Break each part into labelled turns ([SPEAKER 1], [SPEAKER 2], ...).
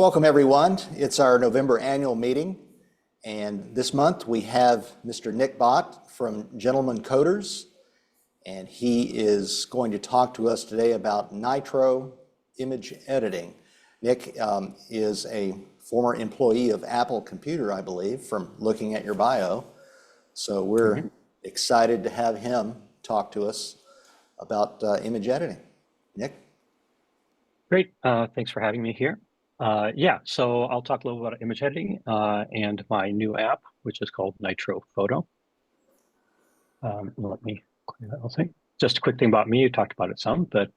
[SPEAKER 1] Welcome, everyone. It's our November annual meeting, and this month we have Mr. Nik Bhatt from Gentleman Coders, and he is going to talk to us today about Nitro image editing. Nik is a former employee of Apple Computer, I believe, from looking at your bio. So we're excited to have him talk to us about image editing. Nik?
[SPEAKER 2] Great. Thanks for having me here. So I'll talk a little about image editing and my new app, which is called Nitro Photo. Let me clear that whole thing. Just a quick thing about me, you talked about it some, but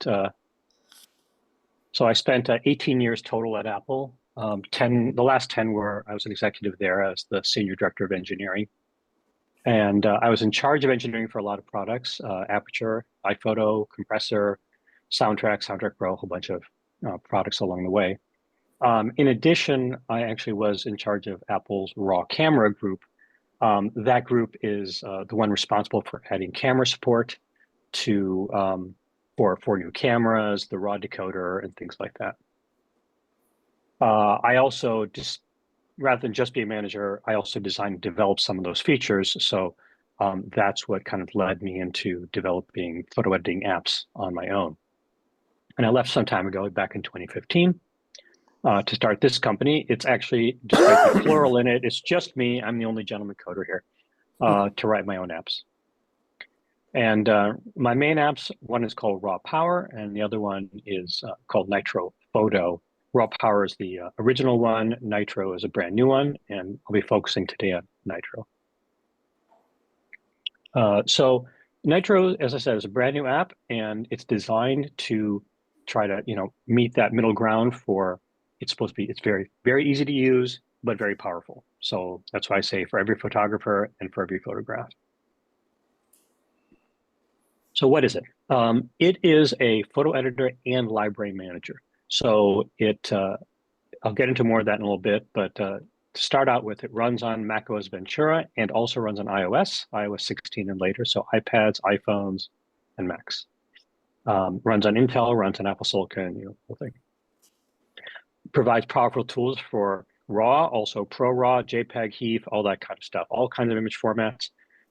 [SPEAKER 2] so I spent 18 years total at Apple. The last 10 were I was an executive there as the senior director of engineering. And I was in charge of engineering for a lot of products, Aperture, iPhoto, Compressor, Soundtrack Pro, a whole bunch of products along the way. In addition, I actually was in charge of Apple's RAW camera group. That group is the one responsible for adding camera support to for new cameras, the RAW decoder, and things like that. I also rather than just be a manager, I also designed and developed some of those features. So that's what kind of led me into developing photo editing apps on my own. And I left some time ago, back in 2015. To start this company. It's actually, despite the plural in it, it's just me. I'm the only gentleman coder here to write my own apps. And my main apps, one is called Raw Power, and the other one is called Nitro Photo. Raw Power is the original one. Nitro is a brand new one, and I'll be focusing today on Nitro. So Nitro, as I said, is a brand new app, and it's designed to try to, meet that middle ground for. It's very, very easy to use, but very powerful. So that's why I say for every photographer and for every photograph. So what is it? It is a photo editor and library manager. So I'll get into more of that in a little bit, but to start out with, it runs on macOS Ventura and also runs on iOS 16 and later. So iPads, iPhones, and Macs. Runs on Intel, runs on Apple Silicon, the whole thing. Provides powerful tools for RAW, also ProRAW, JPEG, HEIF, all that kind of stuff, all kinds of image formats,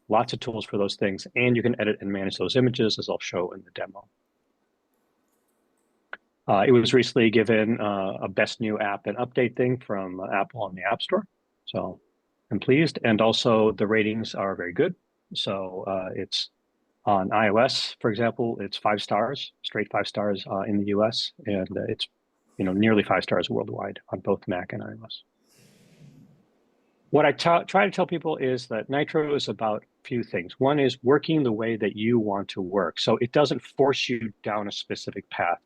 [SPEAKER 2] lots of tools for those things, and you can edit and manage those images, as I'll show in the demo. It was recently given a best new app and update thing from Apple on the App Store, so I'm pleased, and also the ratings are very good. So it's on iOS, for example, it's 5 stars, straight 5 stars in the US, and it's nearly 5 stars worldwide on both Mac and iOS. What I try to tell people is that Nitro is about a few things. One is working the way that you want to work. So it doesn't force you down a specific path.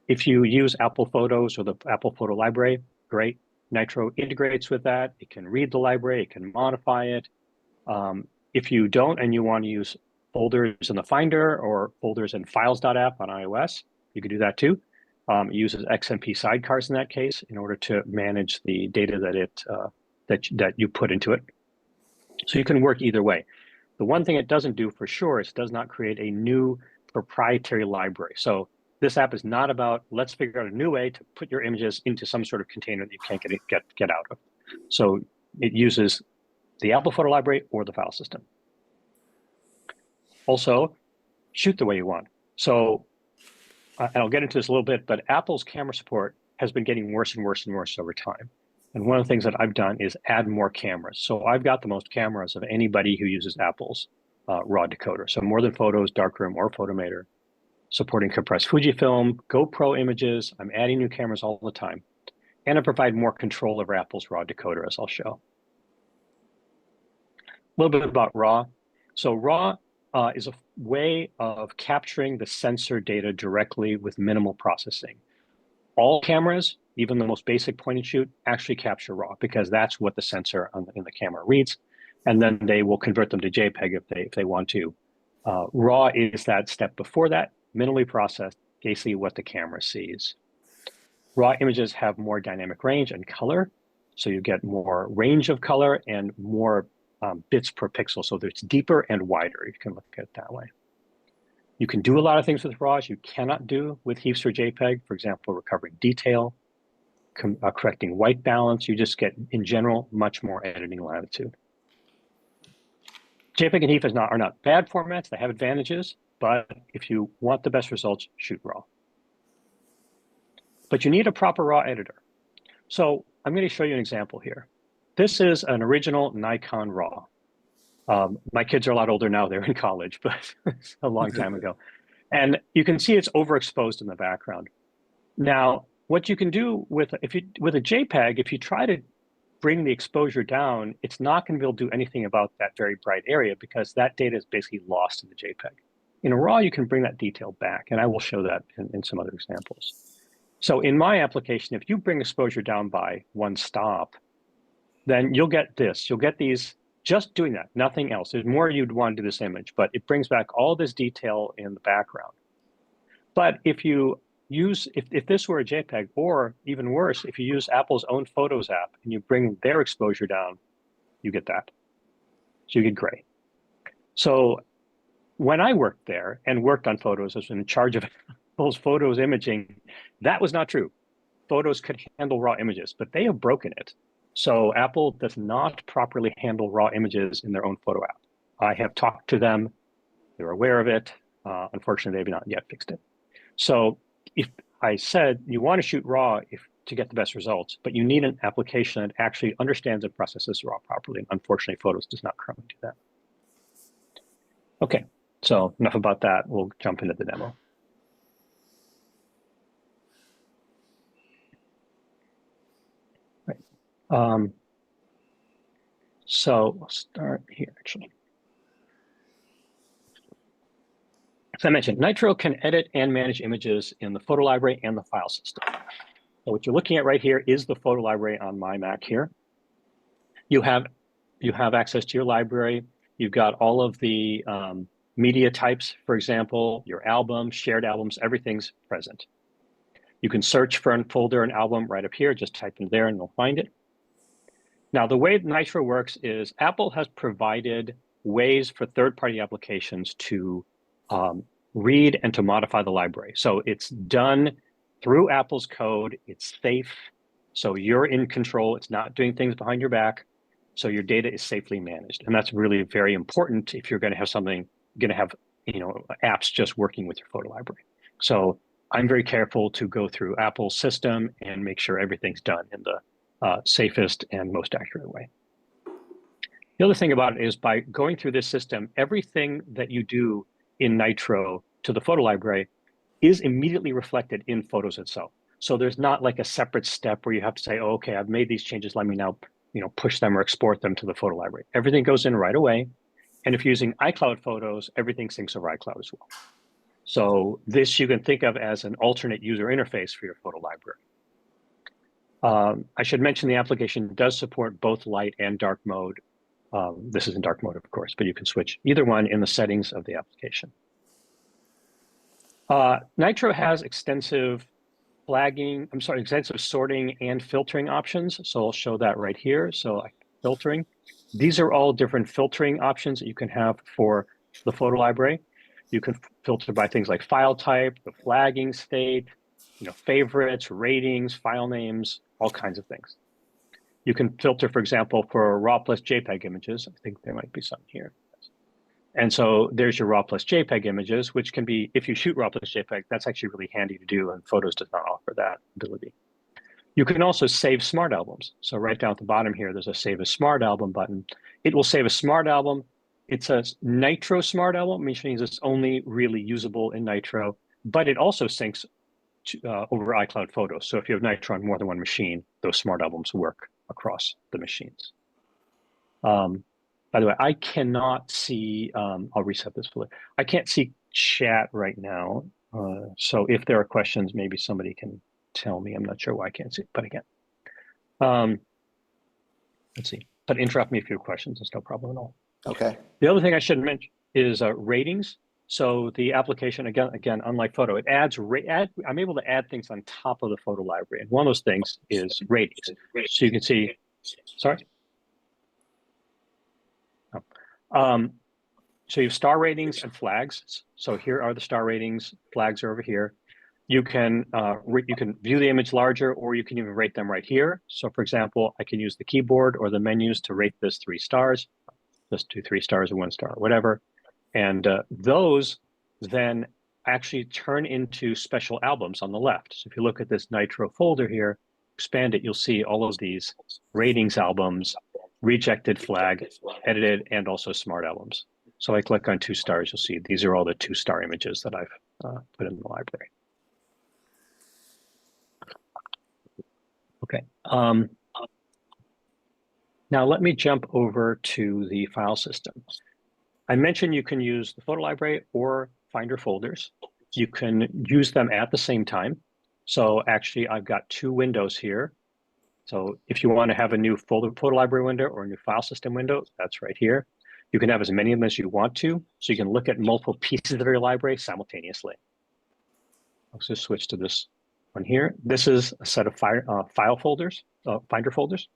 [SPEAKER 2] If you use Apple Photos or the Apple Photo Library, great. Nitro integrates with that. It can read the library. It can modify it. If you don't and you want to use folders in the Finder or folders in files.app on iOS, you can do that too. It uses XMP sidecars in that case in order to manage the data that you put into it. So you can work either way. The one thing it doesn't do for sure is it does not create a new proprietary library. So this app is not about, let's figure out a new way to put your images into some sort of container that you can't get out of. So it uses the Apple Photo Library or the file system. Also, shoot the way you want. So and I'll get into this a little bit, but Apple's camera support has been getting worse and worse and worse over time. And one of the things that I've done is add more cameras. So I've got the most cameras of anybody who uses Apple's RAW decoder. So more than Photos, Darkroom, or Photomator, supporting compressed Fujifilm, GoPro images. I'm adding new cameras all the time. And I provide more control over Apple's RAW decoder, as I'll show. A little bit about RAW. So RAW is a way of capturing the sensor data directly with minimal processing. All cameras, even the most basic point and shoot, actually capture RAW because that's what the sensor in the camera reads, and then they will convert them to JPEG if they want to. RAW is that step before that, minimally processed, basically what the camera sees. RAW images have more dynamic range and color, so you get more range of color and more bits per pixel, so it's deeper and wider. You can look at it that way. You can do a lot of things with RAWs you cannot do with HEIFs or JPEG, for example, recovering detail. correcting white balance. You just get, in general, much more editing latitude. JPEG and HEIF are not bad formats. They have advantages, but if you want the best results, shoot RAW. But you need a proper RAW editor. So I'm going to show you an example here. This is an original Nikon RAW. My kids are a lot older now. They're in college, but a long time ago. And you can see it's overexposed in the background. Now, what you can do with a JPEG, if you try to bring the exposure down, it's not going to be able to do anything about that very bright area because that data is basically lost in the JPEG. In a RAW, you can bring that detail back, and I will show that in some other examples. So in my application, if you bring exposure down by one stop, then you'll get this. You'll get these, just doing that, nothing else. There's more you'd want to do this image, but it brings back all this detail in the background. But if you use, if this were a JPEG, or even worse, if you use Apple's own Photos app and you bring their exposure down, you get that. So you get gray. So when I worked there and worked on Photos, I was in charge of Apple's Photos imaging. That was not true. Photos could handle RAW images, but they have broken it. So Apple does not properly handle RAW images in their own photo app. I have talked to them. They're aware of it. Unfortunately, they've not yet fixed it. So if I said you want to shoot RAW to get the best results, but you need an application that actually understands and processes RAW properly. And unfortunately, Photos does not currently do that. Okay, so enough about that. We'll jump into the demo. So we'll start here, actually. As I mentioned, Nitro can edit and manage images in the photo library and the file system. So what you're looking at right here is the photo library on my Mac here. You have access to your library. You've got all of the media types, for example, your albums, shared albums, everything's present. You can search for a folder, an album right up here, just type in there and you'll find it. Now, the way Nitro works is Apple has provided ways for third-party applications to read and to modify the library. So it's done through Apple's code. It's safe. So you're in control. It's not doing things behind your back. So your data is safely managed. And that's really very important if you're going to have apps just working with your photo library. So I'm very careful to go through Apple's system and make sure everything's done in the safest and most accurate way. The other thing about it is by going through this system, everything that you do in Nitro to the photo library is immediately reflected in Photos itself. So there's not like a separate step where you have to say, oh, okay, I've made these changes. Let me now push them or export them to the photo library. Everything goes in right away. And if you're using iCloud Photos, everything syncs over iCloud as well. So this you can think of as an alternate user interface for your photo library. I should mention the application does support both light and dark mode. This is in dark mode, of course, but you can switch either one in the settings of the application. Nitro has extensive sorting and filtering options. So I'll show that right here. So filtering. These are all different filtering options that you can have for the photo library. You can filter by things like file type, the flagging state, favorites, ratings, file names, all kinds of things. You can filter, for example, for RAW plus JPEG images. I think there might be some here. And so there's your RAW plus JPEG images, which can be, if you shoot RAW plus JPEG, that's actually really handy to do, and Photos does not offer that ability. You can also save smart albums. So right down at the bottom here, there's a Save a Smart Album button. It will save a smart album. It's a Nitro smart album, which means it's only really usable in Nitro, but it also syncs over iCloud Photos. So if you have Nitro on more than one machine, those smart albums work across the machines. By the way, I cannot see, I'll reset this for I can't see chat right now. So if there are questions, maybe somebody can tell me. I'm not sure why I can't see it, but again. Let's see, but interrupt me if you have questions. It's no problem at all.
[SPEAKER 1] Okay.
[SPEAKER 2] The other thing I should mention is ratings. So the application, again, unlike Photo, it adds, I'm able to add things on top of the photo library. And one of those things is ratings. So you can see, sorry? Oh. So you have star ratings and flags. So here are the star ratings, flags are over here. you can view the image larger, or you can even rate them right here. So for example, I can use the keyboard or the menus to rate this 3 stars, just 2, 3 stars, or 1 star, whatever. And those then actually turn into special albums on the left. So if you look at this Nitro folder here, expand it, you'll see all of these ratings albums, rejected flag, edited, and also smart albums. So I click on 2 stars, you'll see these are all the 2-star images that I've put in the library. Okay. Now let me jump over to the file system. I mentioned you can use the photo library or Finder folders. You can use them at the same time. So actually, I've got 2 windows here. So if you want to have a new photo library window or a new file system window, that's right here. You can have as many of them as you want to, so you can look at multiple pieces of your library simultaneously. Let's just switch to this one here. This is a set of file folders, Finder folders.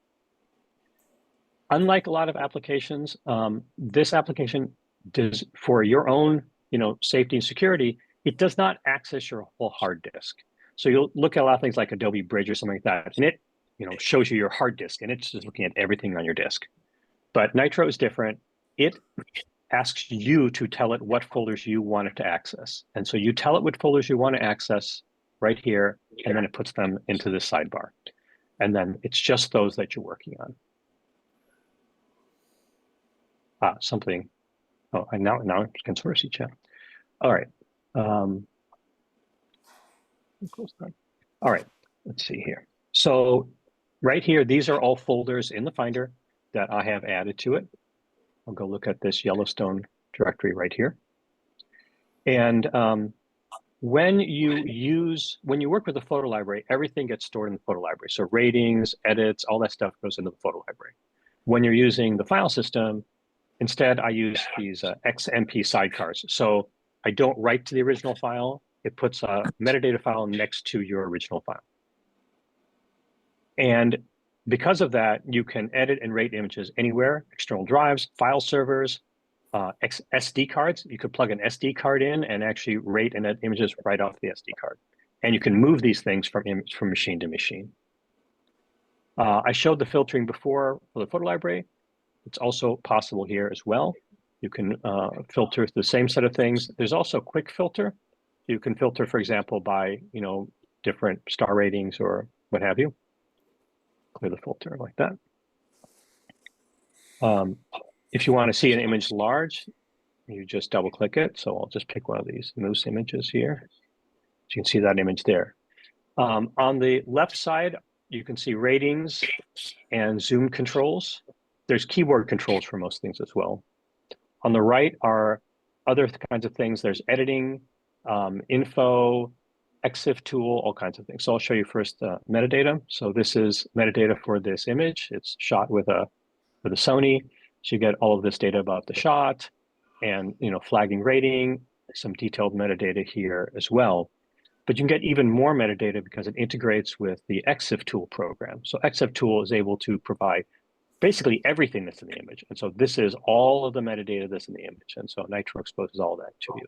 [SPEAKER 2] Unlike a lot of applications, this application does, for your own safety and security, it does not access your whole hard disk. So you'll look at a lot of things like Adobe Bridge or something like that, and it shows you your hard disk, and it's just looking at everything on your disk. But Nitro is different. It asks you to tell it what folders you want it to access. And so you tell it what folders you want to access right here, and then it puts them into this sidebar. And then it's just those that you're working on. Something. Oh, I now I can sort of see chat. All right. Close that. All right. Let's see here. So right here, these are all folders in the Finder that I have added to it. I'll go look at this Yellowstone directory right here. And when you work with the photo library, everything gets stored in the photo library. So ratings, edits, all that stuff goes into the photo library. When you're using the file system, instead I use these XMP sidecars. So I don't write to the original file. It puts a metadata file next to your original file. And because of that, you can edit and rate images anywhere, external drives, file servers, SD cards. You could plug an SD card in and actually rate and edit images right off the SD card. And you can move these things from machine to machine. I showed the filtering before for the photo library. It's also possible here as well. You can filter the same set of things. There's also a quick filter. You can filter, for example, by different star ratings or what have you. Clear the filter like that. If you want to see an image large, you just double click it. So I'll just pick one of these moose images here. So you can see that image there. On the left side, you can see ratings and zoom controls. There's keyboard controls for most things as well. On the right are other kinds of things. There's editing, info, EXIF tool, all kinds of things. So I'll show you first metadata. So this is metadata for this image. It's shot with a Sony. So you get all of this data about the shot and flagging rating, some detailed metadata here as well. But you can get even more metadata because it integrates with the EXIF tool program. So EXIF tool is able to provide basically everything that's in the image. And so this is all of the metadata that's in the image. And so Nitro exposes all that to you.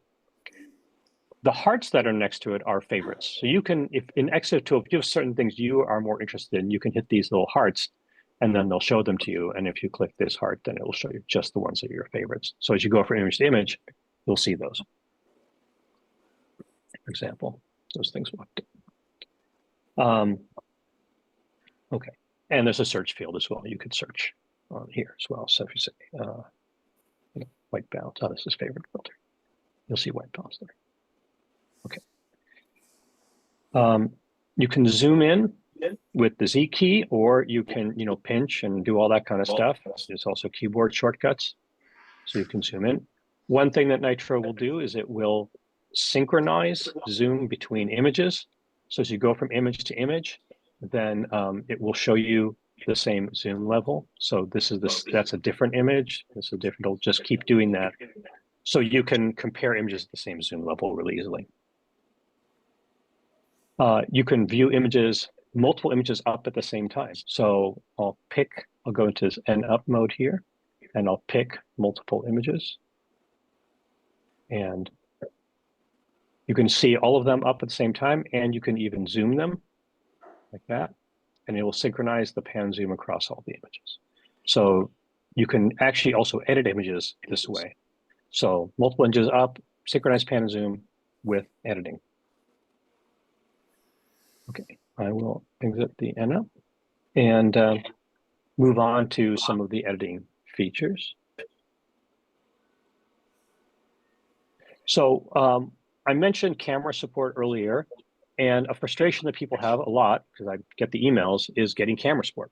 [SPEAKER 2] The hearts that are next to it are favorites. So you can, if in EXIF tool, if you have certain things you are more interested in, you can hit these little hearts and then they'll show them to you. And if you click this heart, then it will show you just the ones that are your favorites. So as you go from image to image, you'll see those. For example, those things walked in. Okay. And there's a search field as well. You could search on here as well. So if you say white balance, oh, this is favorite filter. You'll see white balance there. Okay. You can zoom in with the Z key, or you can pinch and do all that kind of stuff. There's also keyboard shortcuts, so you can zoom in. One thing that Nitro will do is it will synchronize zoom between images. So as you go from image to image, then it will show you the same zoom level. So that's a different image. This is a different. It'll just keep doing that, so you can compare images at the same zoom level really easily. You can view images, multiple images up at the same time. So I'll go into an up mode here, and I'll pick multiple images. And You can see all of them up at the same time, and you can even zoom them like that, and it will synchronize the pan zoom across all the images. So you can actually also edit images this way. So multiple images up, synchronize pan and zoom with editing. Okay, I will exit the end and move on to some of the editing features. So I mentioned camera support earlier, and a frustration that people have a lot, because I get the emails, is getting camera support.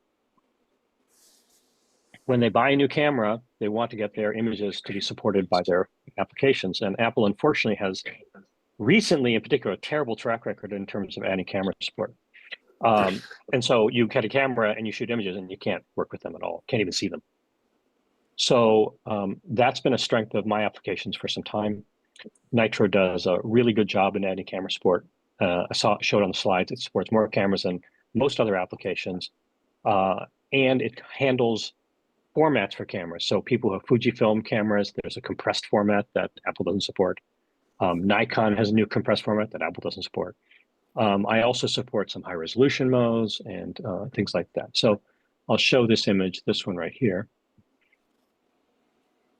[SPEAKER 2] When they buy a new camera, they want to get their images to be supported by their applications. And Apple, unfortunately, has recently, in particular, a terrible track record in terms of adding camera support. And so you get a camera and you shoot images and you can't work with them at all, can't even see them. So that's been a strength of my applications for some time. Nitro does a really good job in adding camera support. I showed on the slides, it supports more cameras than most other applications. And it handles formats for cameras. So people who have Fujifilm cameras, there's a compressed format that Apple doesn't support. Nikon has a new compressed format that Apple doesn't support. I also support some high resolution modes and things like that. So I'll show this image, this one right here.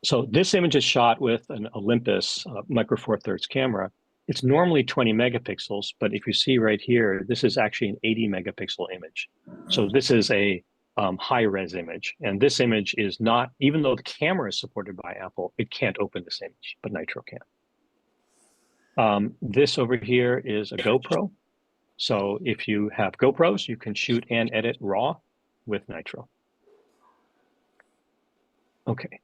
[SPEAKER 2] So this image is shot with an Olympus Micro Four Thirds camera. It's normally 20 megapixels, but if you see right here, this is actually an 80 megapixel image. So this is a high-res image. And this image is not, even though the camera is supported by Apple, it can't open this image, but Nitro can. This over here is a GoPro. So if you have GoPros, you can shoot and edit RAW with Nitro. Okay.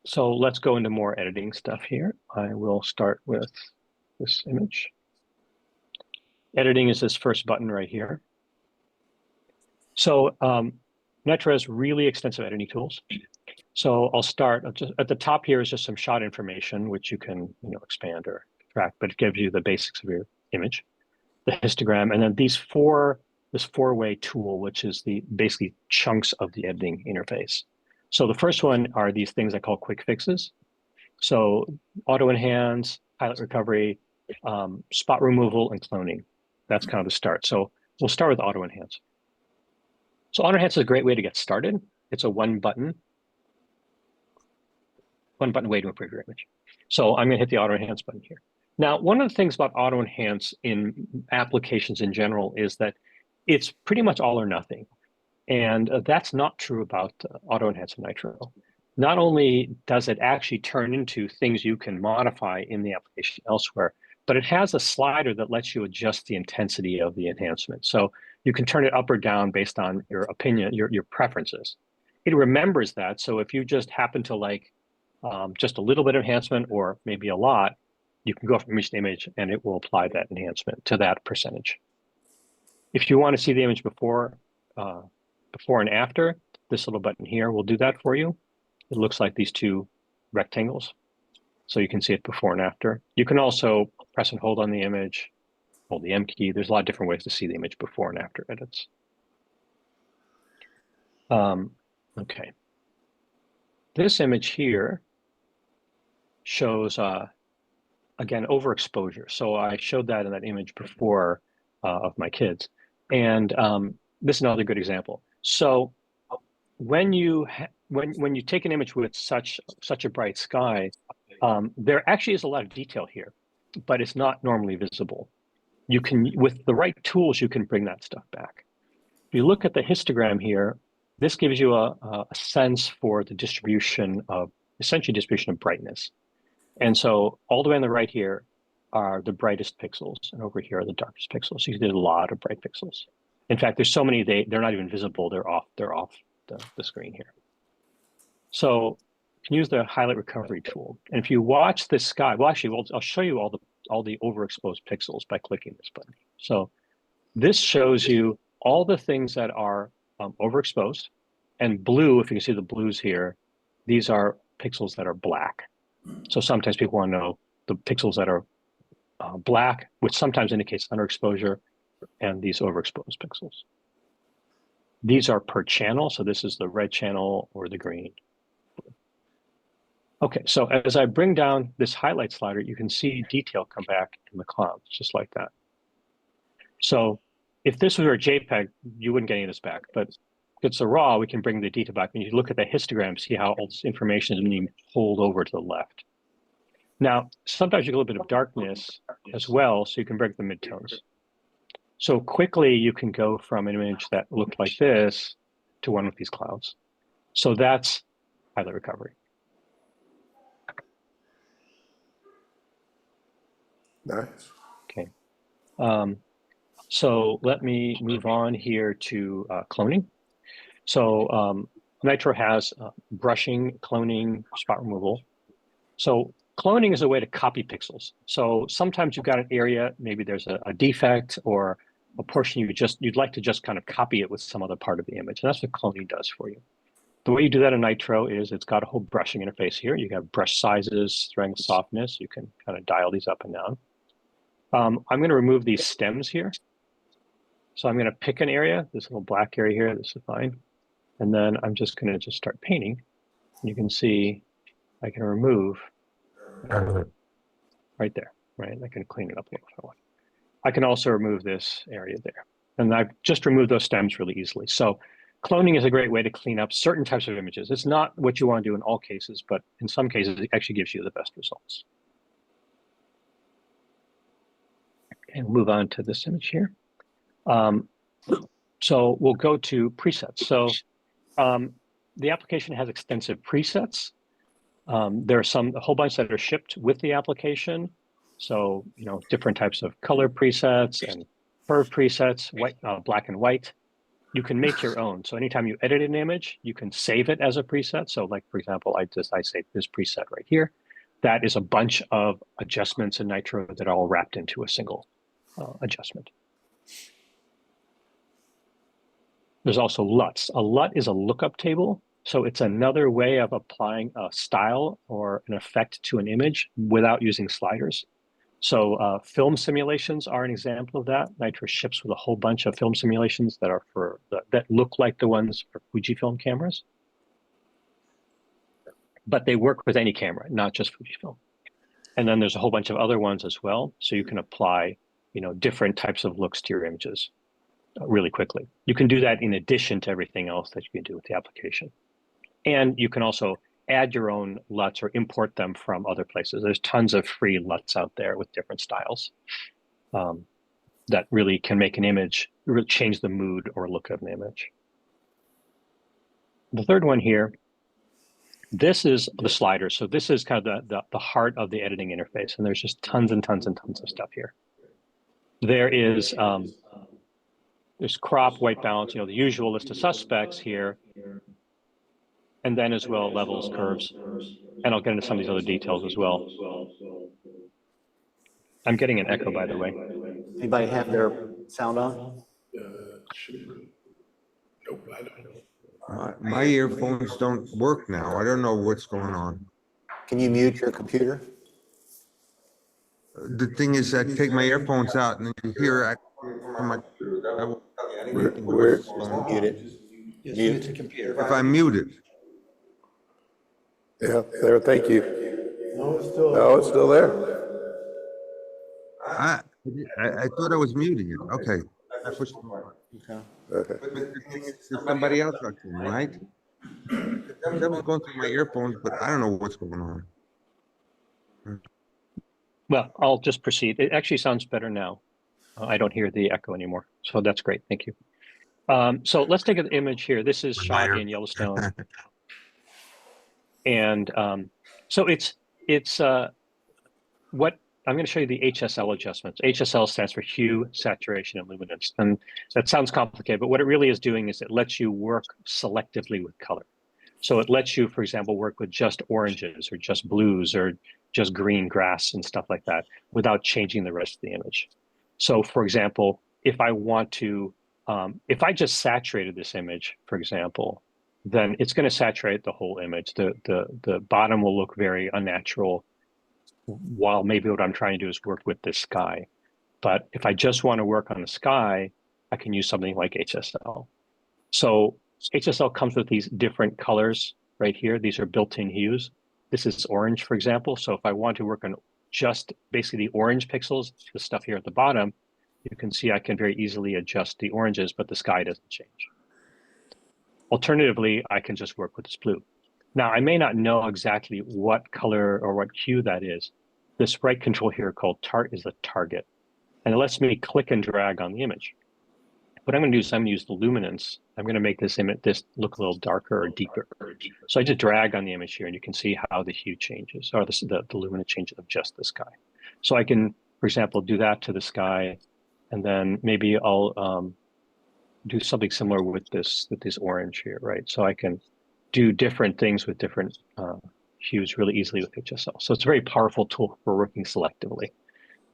[SPEAKER 2] So let's go into more editing stuff here. I will start with this image. Editing is this first button right here. So Nitro has really extensive editing tools. So I'll start at the top here is just some shot information, which you can expand or track, but it gives you the basics of your image, the histogram, and then this four-way tool, which is the basically chunks of the editing interface. So the first one are these things I call quick fixes. So auto enhance, pilot recovery, spot removal, and cloning. That's kind of the start. So we'll start with auto enhance. So auto enhance is a great way to get started. It's a one button way to improve your image. So I'm going to hit the auto enhance button here. Now, one of the things about auto enhance in applications in general is that it's pretty much all or nothing. And that's not true about auto enhance in Nitro. Not only does it actually turn into things you can modify in the application elsewhere, but it has a slider that lets you adjust the intensity of the enhancement. So you can turn it up or down based on your opinion, your preferences. It remembers that. So if you just happen to like just a little bit of enhancement or maybe a lot, you can go from image to image and it will apply that enhancement to that percentage. If you want to see the image before and after, this little button here will do that for you. It looks like these two rectangles. So you can see it before and after. You can also press and hold on the image, hold the M key. There's a lot of different ways to see the image before and after edits. Okay. This image here shows, again, overexposure. So I showed that in that image before of my kids. And this is another good example. So when you take an image with such a bright sky, there actually is a lot of detail here, but it's not normally visible. You can, with the right tools, you can bring that stuff back. If you look at the histogram here, this gives you a sense for the distribution of, essentially distribution of brightness. And so all the way on the right here are the brightest pixels, and over here are the darkest pixels. So you did a lot of bright pixels. In fact, there's so many, they're not even visible. They're off the screen here. So you can use the highlight recovery tool. And if you watch this sky, well, actually, I'll show you all the overexposed pixels by clicking this button. So this shows you all the things that are overexposed. And blue, if you can see the blues here, these are pixels that are black. So sometimes people want to know the pixels that are black, which sometimes indicates underexposure, and these overexposed pixels. These are per channel. So this is the red channel or the green. Okay, so as I bring down this highlight slider, you can see detail come back in the clouds, just like that. So if this were a JPEG, you wouldn't get any of this back, but if it's a RAW, we can bring the detail back. And you look at the histogram, see how all this information is being pulled over to the left. Now, sometimes you get a little bit of darkness as well, so you can break the midtones. So quickly, you can go from an image that looked like this to one with these clouds. So that's highlight recovery.
[SPEAKER 3] Nice.
[SPEAKER 2] Okay. So let me move on here to cloning. So Nitro has brushing, cloning, spot removal. So cloning is a way to copy pixels. So sometimes you've got an area, maybe there's a defect or a portion you'd like to just kind of copy it with some other part of the image. And that's what cloning does for you. The way you do that in Nitro is it's got a whole brushing interface here. You have brush sizes, strength, softness. You can kind of dial these up and down. I'm going to remove these stems here. So I'm going to pick an area, this little black area here, this is fine. And then I'm just going to just start painting. You can see I can remove right there, right? I can clean it up a little if I want. I can also remove this area there. And I've just removed those stems really easily. So cloning is a great way to clean up certain types of images. It's not what you want to do in all cases, but in some cases, it actually gives you the best results. And we'll move on to this image here. So we'll go to presets. So the application has extensive presets. There are a whole bunch that are shipped with the application. So, different types of color presets and curve presets, white, black and white. You can make your own. So anytime you edit an image, you can save it as a preset. So like, for example, I saved this preset right here. That is a bunch of adjustments in Nitro that are all wrapped into a single adjustment. There's also LUTs. A LUT is a lookup table. So it's another way of applying a style or an effect to an image without using sliders. So film simulations are an example of that. Nitro ships with a whole bunch of film simulations that are that look like the ones for Fujifilm cameras. But they work with any camera, not just Fujifilm. And then there's a whole bunch of other ones as well. So you can apply, different types of looks to your images really quickly. You can do that in addition to everything else that you can do with the application. And you can also add your own LUTs or import them from other places. There's tons of free LUTs out there with different styles that really can make an image, really change the mood or look of an image. The third one here, this is the slider. So this is kind of the heart of the editing interface. And there's just tons and tons and tons of stuff here. There is there's crop, white balance, the usual list of suspects here. And then as well, levels, curves. And I'll get into some of these other details as well. I'm getting an echo, by the way.
[SPEAKER 1] Anybody have their sound on?
[SPEAKER 3] Nope, I don't.
[SPEAKER 4] My earphones don't work now. I don't know what's going on.
[SPEAKER 1] Can you mute your computer?
[SPEAKER 4] The thing is, I take my earphones out and you hear from my.
[SPEAKER 3] We're
[SPEAKER 1] Mute it. Mute the computer.
[SPEAKER 4] If I'm muted,
[SPEAKER 3] yeah, there. Thank you. No, it's still there.
[SPEAKER 4] I thought I was muting it. Okay. I pushed
[SPEAKER 1] Okay.
[SPEAKER 3] Okay.
[SPEAKER 4] But the thing is, there's somebody else talking, right? That was going through my earphones, but I don't know what's going on.
[SPEAKER 2] Well, I'll just proceed. It actually sounds better now. I don't hear the echo anymore. So that's great. Thank you. So let's take an image here. This is shot in Yellowstone. And so it's what I'm going to show you the HSL adjustments. HSL stands for hue, saturation, and luminance. And that sounds complicated, but what it really is doing is it lets you work selectively with color. So it lets you, for example, work with just oranges or just blues or just green grass and stuff like that without changing the rest of the image. So for example, if I want to, if I just saturated this image, for example, then it's going to saturate the whole image. The bottom will look very unnatural, while maybe what I'm trying to do is work with this sky. But if I just want to work on the sky, I can use something like HSL. So HSL comes with these different colors right here. These are built-in hues. This is orange, for example. So if I want to work on just basically the orange pixels, the stuff here at the bottom, you can see I can very easily adjust the oranges, but the sky doesn't change. Alternatively, I can just work with this blue. Now, I may not know exactly what color or what hue that is. This right control here called tart is the target, and it lets me click and drag on the image. What I'm going to do is I'm going to use the luminance. I'm going to make this image look a little darker or deeper. So I just drag on the image here, and you can see how the hue changes, or the luminance changes of just the sky. So I can, for example, do that to the sky, and then maybe I'll do something similar with this orange here, right? So I can do different things with different hues really easily with HSL. So it's a very powerful tool for working selectively.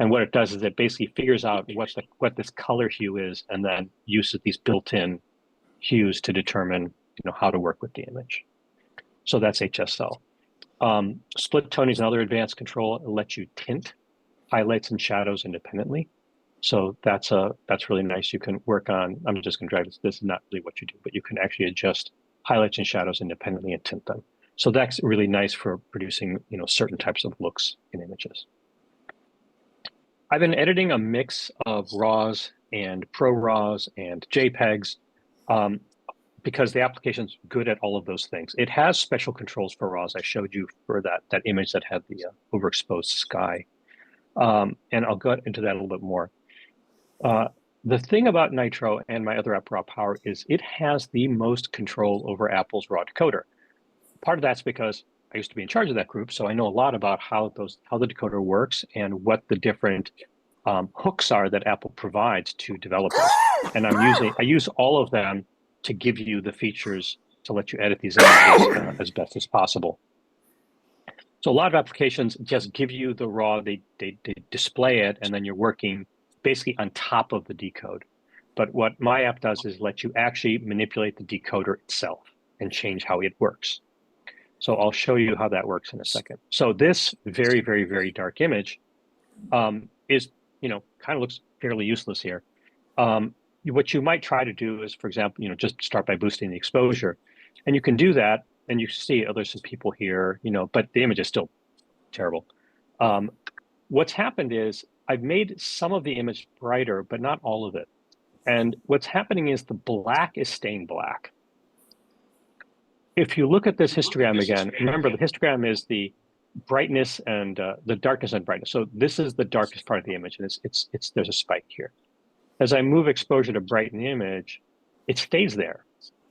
[SPEAKER 2] And what it does is it basically figures out what this color hue is, and then uses these built-in hues to determine how to work with the image. So that's HSL. Split toning is another advanced control. It lets you tint highlights and shadows independently. So that's really nice. You can work on, I'm just going to drag this. This is not really what you do, but you can actually adjust highlights and shadows independently and tint them. So that's really nice for producing certain types of looks in images. I've been editing a mix of RAWs and ProRAWs and JPEGs because the application's good at all of those things. It has special controls for RAWs. I showed you for that image that had the overexposed sky. And I'll go into that a little bit more. The thing about Nitro and my other app, Raw Power, is it has the most control over Apple's raw decoder. Part of that's because I used to be in charge of that group, so I know a lot about how the decoder works and what the different hooks are that Apple provides to developers. And I use all of them to give you the features to let you edit these images as best as possible. So a lot of applications just give you the raw, they display it, and then you're working basically on top of the decode. But what my app does is let you actually manipulate the decoder itself and change how it works. So I'll show you how that works in a second. So this very, very, very dark image is, kind of looks fairly useless here. What you might try to do is, for example, just start by boosting the exposure. And you can do that, and you see, there's some people here, but the image is still terrible. What's happened is I've made some of the image brighter, but not all of it. And what's happening is the black is staying black. If you look at this histogram again, remember the histogram is the brightness and the darkness and brightness. So this is the darkest part of the image, and there's a spike here. As I move exposure to brighten the image, it stays there.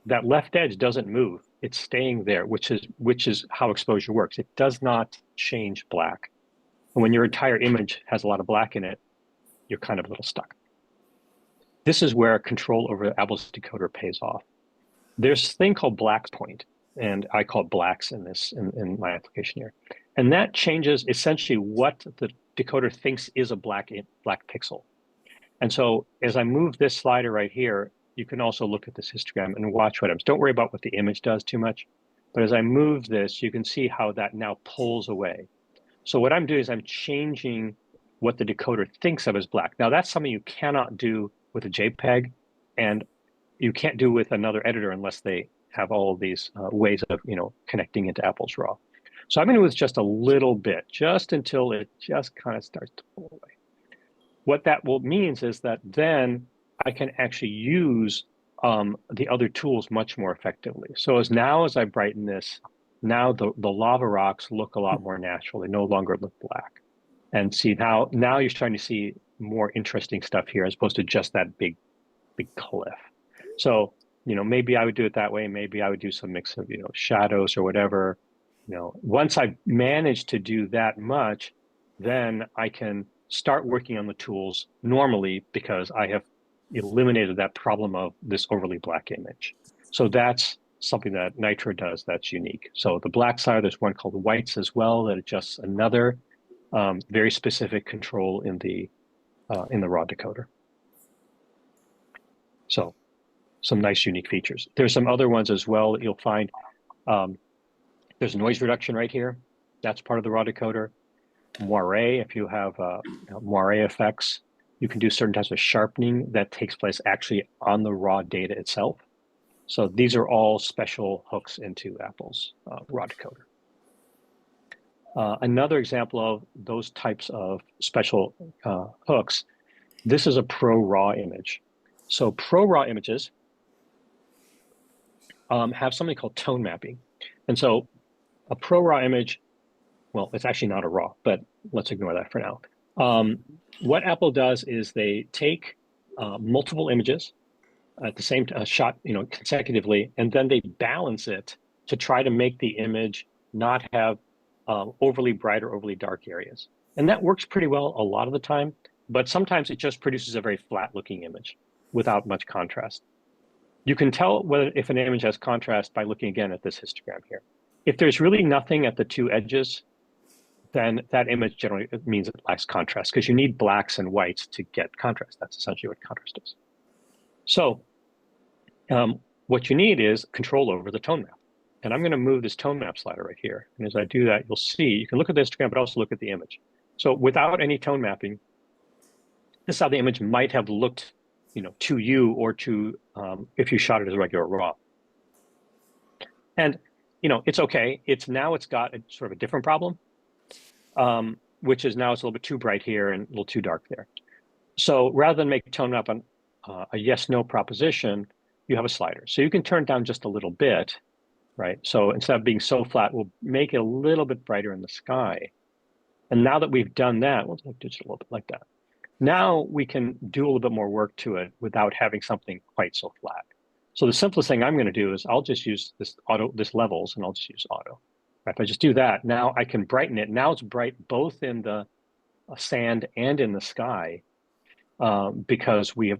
[SPEAKER 2] That left edge doesn't move. It's staying there, which is how exposure works. It does not change black. And when your entire image has a lot of black in it, you're kind of a little stuck. This is where control over Apple's decoder pays off. There's a thing called black point, and I call it blacks in my application here. And that changes essentially what the decoder thinks is a black pixel. And so as I move this slider right here, you can also look at this histogram and watch what happens. Don't worry about what the image does too much. But as I move this, you can see how that now pulls away. So what I'm doing is I'm changing what the decoder thinks of as black. Now that's something you cannot do with a JPEG, and you can't do with another editor unless they have all of these ways of connecting into Apple's RAW. So I'm going to do this just a little bit, just until it just kind of starts to pull away. What that means is that then I can actually use the other tools much more effectively. So as I brighten this, now the lava rocks look a lot more natural. They no longer look black. And see now you're starting to see more interesting stuff here as opposed to just that big cliff. So maybe I would do it that way. Maybe I would do some mix of shadows or whatever. Once I've managed to do that much, then I can start working on the tools normally because I have eliminated that problem of this overly black image. So that's something that Nitro does that's unique. So the black side, there's one called whites as well that adjusts another very specific control in the raw decoder. So some nice unique features. There's some other ones as well that you'll find. There's noise reduction right here. That's part of the raw decoder. Moire, if you have moire effects, you can do certain types of sharpening that takes place actually on the raw data itself. So these are all special hooks into Apple's raw decoder. Another example of those types of special hooks, this is a pro raw image. So pro raw images have something called tone mapping. And so a pro raw image, well, it's actually not a raw, but let's ignore that for now. What Apple does is they take multiple images at the same shot, consecutively, and then they balance it to try to make the image not have overly bright or overly dark areas. And that works pretty well a lot of the time, but sometimes it just produces a very flat looking image without much contrast. You can tell if an image has contrast by looking again at this histogram here. If there's really nothing at the two edges, then that image generally means it lacks contrast, because you need blacks and whites to get contrast. That's essentially what contrast is. So what you need is control over the tone map. And I'm going to move this tone map slider right here. And as I do that, you'll see, you can look at the histogram, but also look at the image. So without any tone mapping, this is how the image might have looked, to you, or to if you shot it as regular raw. And it's okay. It's got a sort of a different problem, which is now it's a little bit too bright here and a little too dark there. So rather than make tone map on a yes/no proposition, you have a slider. So you can turn down just a little bit, right? So instead of being so flat, we'll make it a little bit brighter in the sky. And now that we've done that, we'll just a little bit like that. Now we can do a little bit more work to it without having something quite so flat. So the simplest thing I'm going to do is I'll just use this levels, and I'll just use auto. Right? If I just do that, now I can brighten it. Now it's bright both in the sand and in the sky, because we have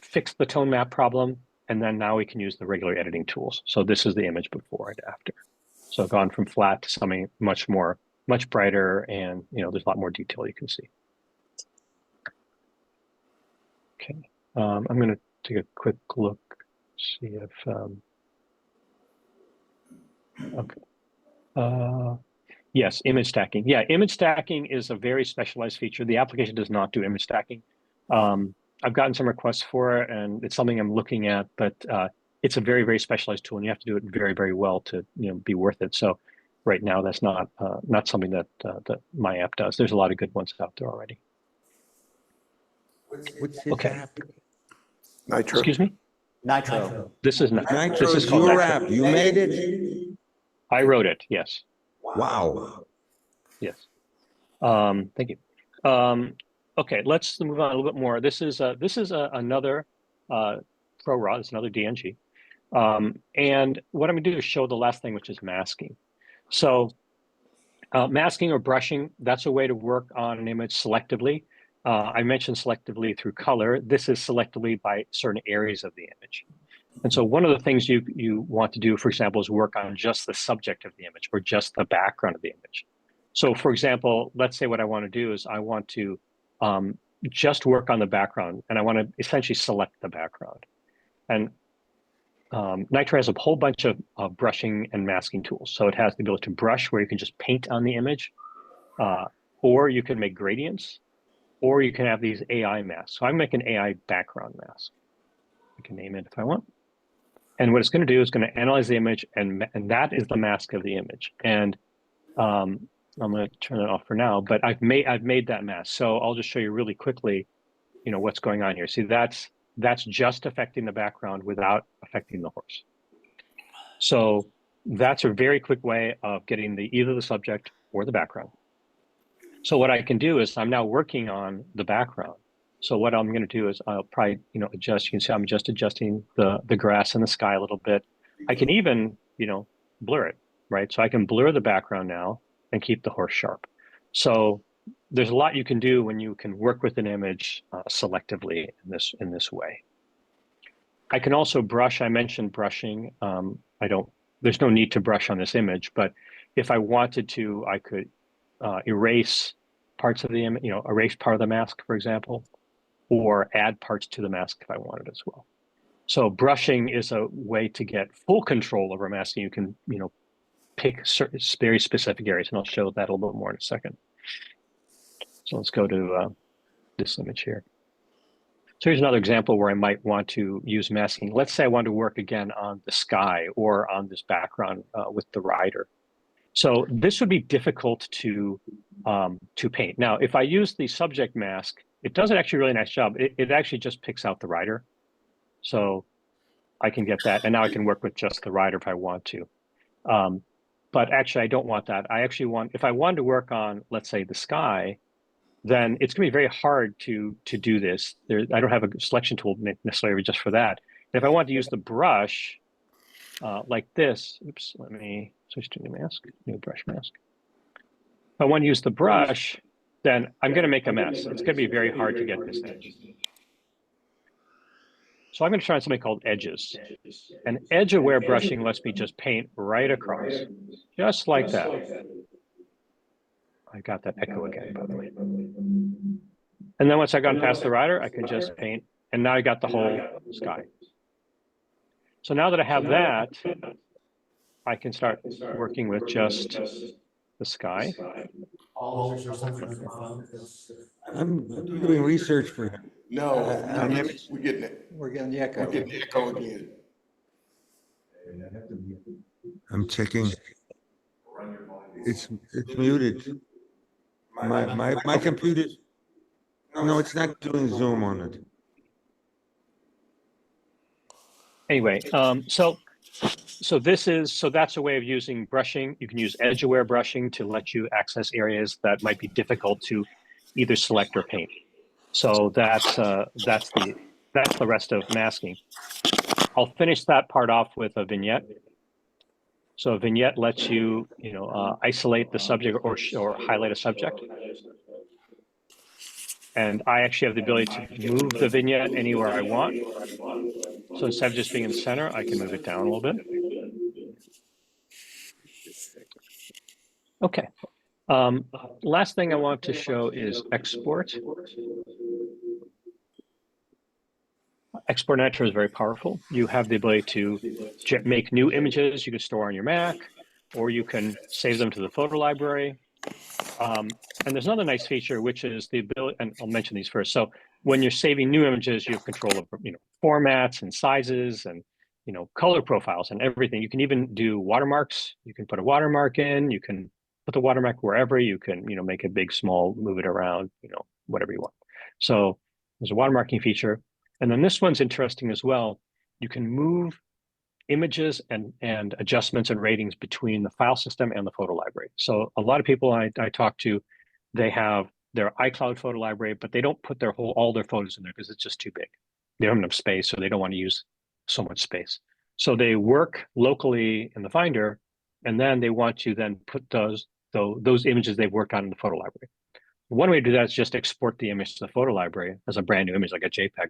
[SPEAKER 2] fixed the tone map problem, and then now we can use the regular editing tools. So this is the image before and after. So I've gone from flat to something much brighter, and there's a lot more detail you can see. Okay, I'm going to take a quick look, see if, okay. Yes, image stacking. Yeah, image stacking is a very specialized feature. The application does not do image stacking. I've gotten some requests for it, and it's something I'm looking at, but it's a very, very specialized tool, and you have to do it very, very well to be worth it. So right now, that's not something that my app does. There's a lot of good ones out there already.
[SPEAKER 4] What's his app?
[SPEAKER 3] Nitro.
[SPEAKER 2] Excuse me?
[SPEAKER 1] Nitro.
[SPEAKER 2] This is
[SPEAKER 4] Nitro
[SPEAKER 2] this
[SPEAKER 4] is
[SPEAKER 2] called
[SPEAKER 4] your
[SPEAKER 2] Nitro.
[SPEAKER 4] app. You made it?
[SPEAKER 2] I wrote it. Yes.
[SPEAKER 4] Wow.
[SPEAKER 2] Yes. Thank you. Okay, let's move on a little bit more. This is another Pro Raw. It's another DNG. And what I'm going to do is show the last thing, which is masking. So masking or brushing, that's a way to work on an image selectively. I mentioned selectively through color. This is selectively by certain areas of the image. And so one of the things you want to do, for example, is work on just the subject of the image or just the background of the image. So for example, let's say what I want to do is I want to just work on the background, and I want to essentially select the background. And Nitro has a whole bunch of brushing and masking tools. So it has the ability to brush, where you can just paint on the image, or you can make gradients, or you can have these AI masks. So I'm making an AI background mask. I can name it if I want. And what it's going to do is going to analyze the image, and that is the mask of the image. And I'm going to turn it off for now, but I've made that mask. So I'll just show you really quickly, what's going on here. See, that's just affecting the background without affecting the horse. So that's a very quick way of getting either the subject or the background. So what I can do is I'm now working on the background. So what I'm going to do is I'll probably, adjust. You can see I'm just adjusting the grass and the sky a little bit. I can even, blur it, right? So I can blur the background now and keep the horse sharp. So there's a lot you can do when you can work with an image selectively in this way. I can also brush. I mentioned brushing. There's no need to brush on this image, but if I wanted to, I could erase parts of the image, erase part of the mask, for example, or add parts to the mask if I wanted as well. So brushing is a way to get full control over masking. You can, pick certain very specific areas, and I'll show that a little bit more in a second. So let's go to this image here. So here's another example where I might want to use masking. Let's say I want to work again on the sky or on this background with the rider. So this would be difficult to paint. Now, if I use the subject mask, it does an actually really nice job. It actually just picks out the rider. So I can get that. And now I can work with just the rider if I want to. But actually, I don't want that. I actually want, if I wanted to work on, let's say, the sky, then it's going to be very hard to do this. I don't have a selection tool necessarily just for that. And if I want to use the brush like this, oops, let me switch to new mask, new brush mask. If I want to use the brush, then I'm going to make a mess. It's going to be very hard to get this edge. So I'm going to try something called edges. And edge-aware brushing lets me just paint right across, just like that. I got that echo again, by the way. And then once I've gone past the rider, I can just paint, and now I got the whole sky. So now that I have that, I can start working with just the sky.
[SPEAKER 4] I'm doing research for him.
[SPEAKER 3] No, we're getting it.
[SPEAKER 5] We're getting the echo.
[SPEAKER 3] We're getting the echo again.
[SPEAKER 4] I'm checking. It's muted. My computer. No, it's not doing Zoom on it.
[SPEAKER 2] Anyway, so that's a way of using brushing. You can use edge-aware brushing to let you access areas that might be difficult to either select or paint. So that's the rest of masking. I'll finish that part off with a vignette. So a vignette lets you, isolate the subject or highlight a subject. And I actually have the ability to move the vignette anywhere I want. So instead of just being in the center, I can move it down a little bit. Okay. Last thing I want to show is export. Export Nitro is very powerful. You have the ability to make new images you can store on your Mac, or you can save them to the photo library. And there's another nice feature, which is the ability, and I'll mention these first. So when you're saving new images, you have control of formats and sizes and color profiles and everything. You can even do watermarks. You can put a watermark in. You can put the watermark wherever. You can make it big, small, move it around. Whatever you want. So there's a watermarking feature. And then this one's interesting as well. You can move images and adjustments and ratings between the file system and the photo library. So a lot of people I talk to, they have their iCloud photo library, but they don't put all their photos in there because it's just too big. They don't have enough space, or they don't want to use so much space. So they work locally in the Finder, and then they want to then put those images they've worked on in the photo library. One way to do that is just export the image to the photo library as a brand new image, like a JPEG.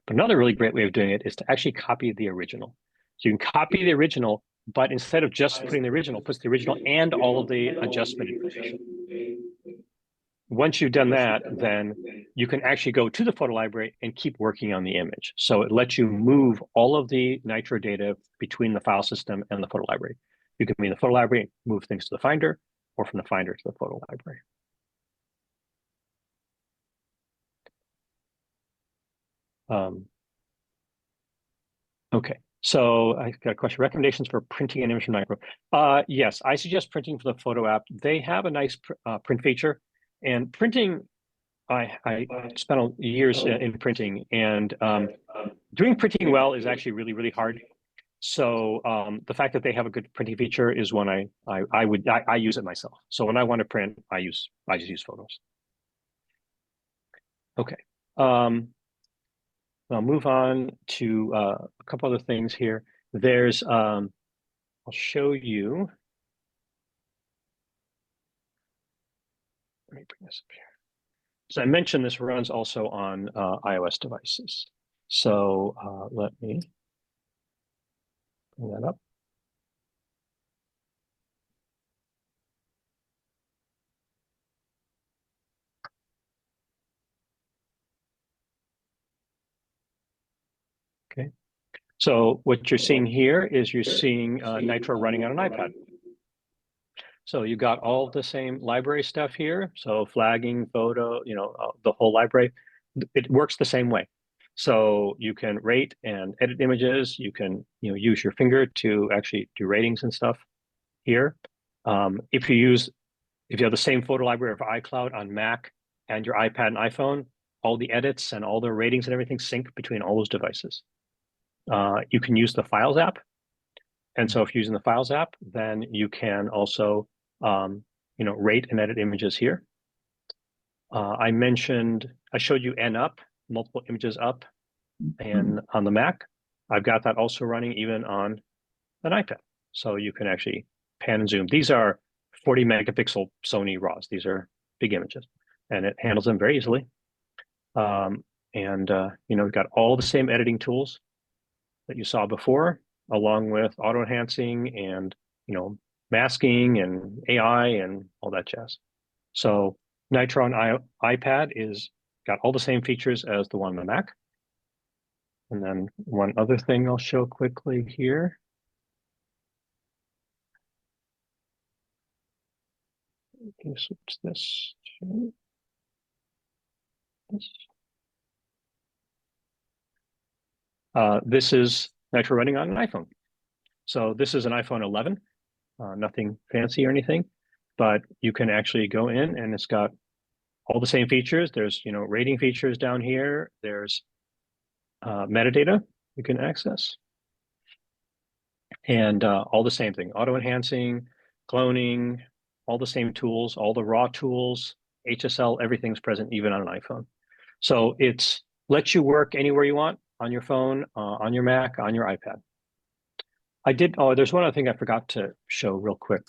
[SPEAKER 2] But another really great way of doing it is to actually copy the original. So you can copy the original, but instead of just putting the original, puts the original and all of the adjustment information. Once you've done that, then you can actually go to the photo library and keep working on the image. So it lets you move all of the Nitro data between the file system and the photo library. You can be in the photo library, move things to the Finder, or from the Finder to the photo library. Okay, so I got a question. Recommendations for printing an image from Nitro. Yes, I suggest printing for the photo app. They have a nice print feature, and printing, I spent years in printing, and doing printing well is actually really, really hard. So the fact that they have a good printing feature is one I use it myself. So when I want to print, I just use photos. Okay. I'll move on to a couple other things here. There's, I'll show you. Let me bring this up here. So I mentioned this runs also on iOS devices. So let me bring that up. Okay. So what you're seeing here is you're seeing Nitro running on an iPad. So you got all the same library stuff here. So flagging, photo, the whole library, it works the same way. So you can rate and edit images. You can use your finger to actually do ratings and stuff here. If you have the same photo library of iCloud on Mac and your iPad and iPhone, all the edits and all the ratings and everything sync between all those devices. You can use the Files app. And so if you're using the Files app, then you can also rate and edit images here. I showed you N up, multiple images up, and on the Mac. I've got that also running even on an iPad. So you can actually pan and zoom. These are 40 megapixel Sony RAWs. These are big images, and it handles them very easily. We've got all the same editing tools that you saw before, along with auto enhancing and masking and AI and all that jazz. So Nitro on iPad is got all the same features as the one on the Mac. And then one other thing I'll show quickly here. Can you switch this to this? This is Nitro running on an iPhone. So this is an iPhone 11, nothing fancy or anything, but you can actually go in and it's got all the same features. There's, rating features down here. There's metadata you can access. And all the same thing, auto enhancing, cloning, all the same tools, all the raw tools, HSL, everything's present even on an iPhone. So it's lets you work anywhere you want on your phone, on your Mac, on your iPad. There's one other thing I forgot to show real quick.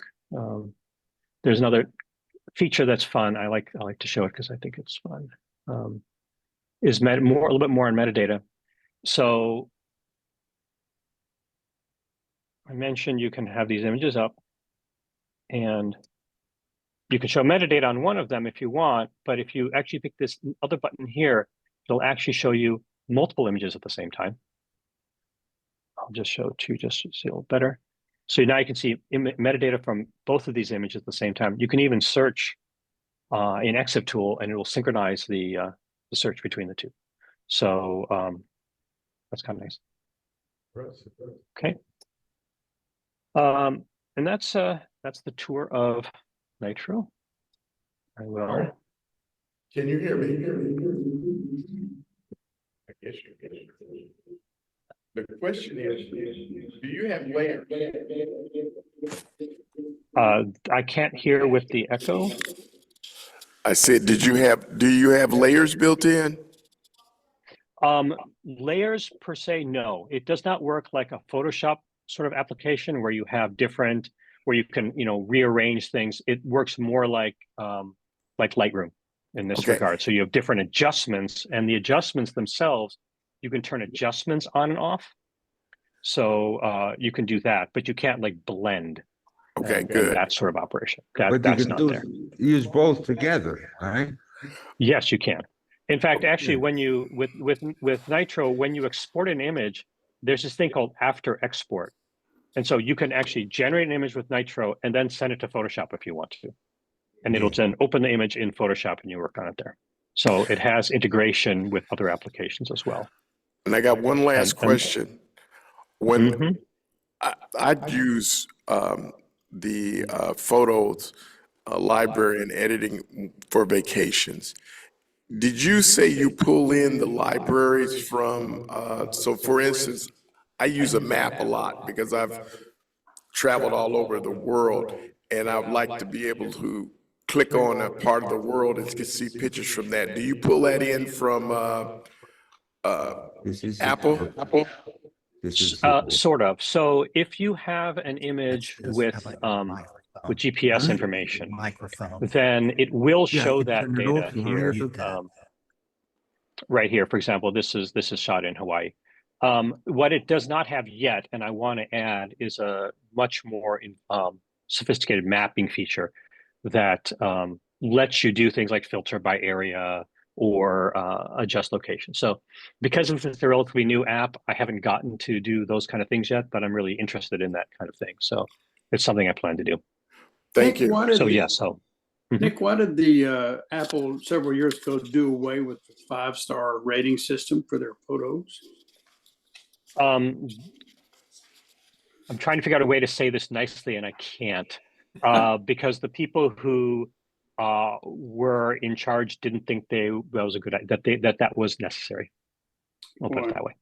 [SPEAKER 2] There's another feature that's fun. I like to show it because I think it's fun. Is a little bit more on metadata. So I mentioned you can have these images up and you can show metadata on one of them if you want, but if you actually pick this other button here, it'll actually show you multiple images at the same time. I'll just show two just to see a little better. So now you can see metadata from both of these images at the same time. You can even search in EXIF tool and it will synchronize the search between the two. So that's kind of nice. Okay. And that's the tour of Nitro. I will.
[SPEAKER 3] Can you hear me? I guess you can. The question is, do you have layers?
[SPEAKER 2] I can't hear with the echo.
[SPEAKER 3] I said, do you have layers built in?
[SPEAKER 2] Layers per se, no. It does not work like a Photoshop sort of application where you have different, where you can, rearrange things. It works more like Lightroom in this regard. So you have different adjustments, and the adjustments themselves, you can turn adjustments on and off. So you can do that, but you can't like blend.
[SPEAKER 3] Okay, good.
[SPEAKER 2] That sort of operation.
[SPEAKER 4] But
[SPEAKER 2] That's
[SPEAKER 4] you
[SPEAKER 2] not
[SPEAKER 4] can
[SPEAKER 2] there.
[SPEAKER 4] use both together, right?
[SPEAKER 2] Yes, you can. In fact, actually, when you with Nitro, when you export an image, there's this thing called after export. And so you can actually generate an image with Nitro and then send it to Photoshop if you want to. And it'll then open the image in Photoshop and you work on it there. So it has integration with other applications as well.
[SPEAKER 3] And I got one last question. When I'd use the photos library and editing for vacations, did you say you pull in the libraries from, so for instance, I use a map a lot because I've traveled all over the world and I'd like to be able to click on a part of the world and see pictures from that. Do you pull that in from Apple?
[SPEAKER 2] Sort of. So if you have an image with GPS information, then it will show that data here. Right here, for example, this is shot in Hawaii. What it does not have yet, and I want to add, is a much more sophisticated mapping feature that lets you do things like filter by area or adjust location. So because it's a relatively new app, I haven't gotten to do those kind of things yet, but I'm really interested in that kind of thing. So it's something I plan to do.
[SPEAKER 3] Thank you.
[SPEAKER 5] Nik, why did the Apple several years ago do away with the 5-star rating system for their photos?
[SPEAKER 2] I'm trying to figure out a way to say this nicely and I can't. because the people who were in charge didn't think that was a good that was necessary. I'll put it that way.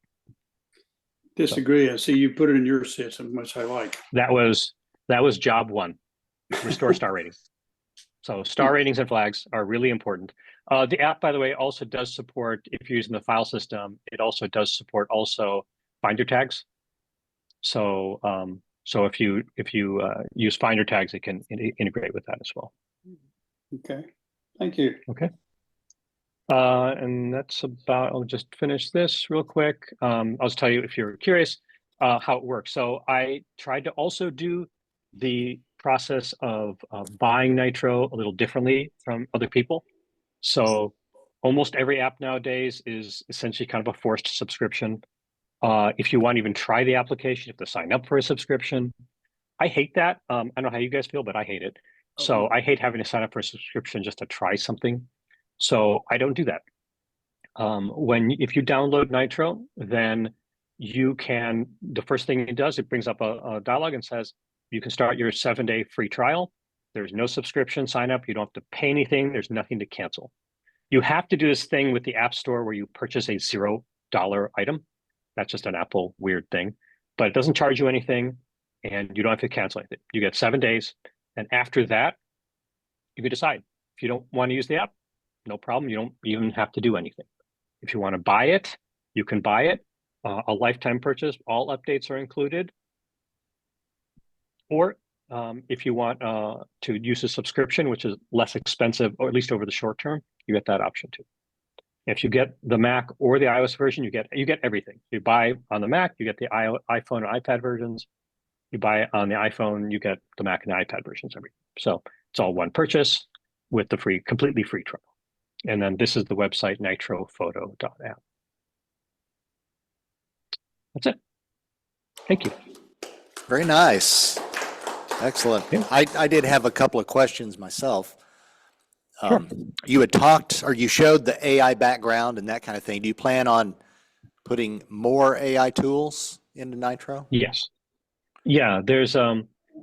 [SPEAKER 5] Disagree. I see you put it in your system, which I like.
[SPEAKER 2] That was job one. Restore star ratings. So star ratings and flags are really important. The app, by the way, also does support, if you're using the file system, it also does support binder tags. So so if you use binder tags, it can integrate with that as well.
[SPEAKER 5] Okay, thank you.
[SPEAKER 2] Okay. And that's about, I'll just finish this real quick. I'll just tell you if you're curious how it works. So I tried to also do the process of buying Nitro a little differently from other people. So almost every app nowadays is essentially kind of a forced subscription. If you want to even try the application, you have to sign up for a subscription. I hate that. I don't know how you guys feel, but I hate it. So I hate having to sign up for a subscription just to try something. So I don't do that. If you download Nitro, then you can, the first thing it does, it brings up a dialog and says, you can start your 7-day free trial. There's no subscription sign up. You don't have to pay anything. There's nothing to cancel. You have to do this thing with the App Store where you purchase a $0 item. That's just an Apple weird thing, but it doesn't charge you anything and you don't have to cancel anything. You get 7 days. And after that, you can decide if you don't want to use the app, no problem. You don't even have to do anything. If you want to buy it, you can buy it. A lifetime purchase, all updates are included. Or if you want to use a subscription, which is less expensive, or at least over the short term, you get that option too. If you get the Mac or the iOS version, you get everything. You buy on the Mac, you get the iPhone and iPad versions. You buy on the iPhone, you get the Mac and the iPad versions, everything. So it's all one purchase with the completely free trial. And then this is the website, nitrophoto.app. That's it. Thank you.
[SPEAKER 1] Very nice. Excellent.
[SPEAKER 2] Yeah.
[SPEAKER 1] I did have a couple of questions myself.
[SPEAKER 2] Sure.
[SPEAKER 1] You had talked, or you showed the AI background and that kind of thing. Do you plan on putting more AI tools into Nitro?
[SPEAKER 2] Yes. Yeah, there's